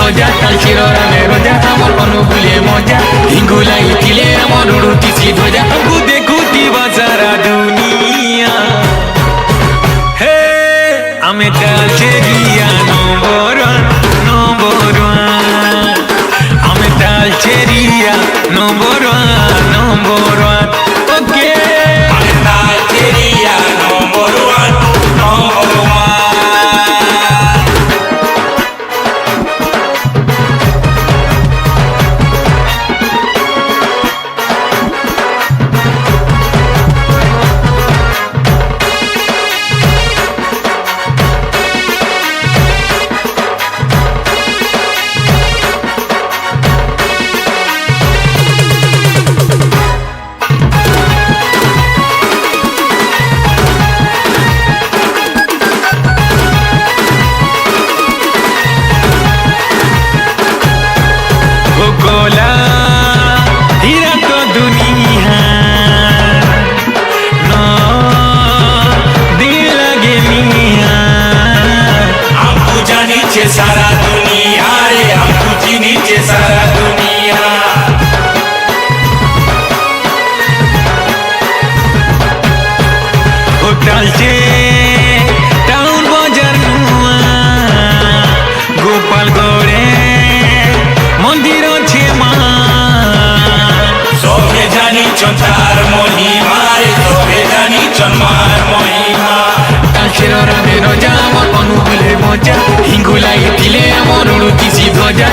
ধ্বজা তালচের রামে রোজা আমার অনুকূলে মজা হিঙ্গুলাই দিলে আমার উড়ুতিছি ধ্বজা গুদে গুদিবা সারা দুনিয়া হে আমি তালচেরিয়া নম্বর ওয়ান আমি তালচেরিয়া নম্বর ওয়ান ওকে আমি তালচেরিয়া নম্বর ওয়ান गोला हीरा तो दुनिया नो दिल लगे मिया हमको जानी छे सारा दुनिया रे हमको जीनी छे सारा दुनिया होटल चे टाउन बाजार नुआ गोपाल गौड़े मंदिर छे मा सोभे जानी चंतार महिमा रे सोभे जानी चन्मार महिमा तालचेर रामे रजा আমার অনুকূলে মজা হিঙ্গুলাই দিলে আমার উড়ুতিছি ধ্বজা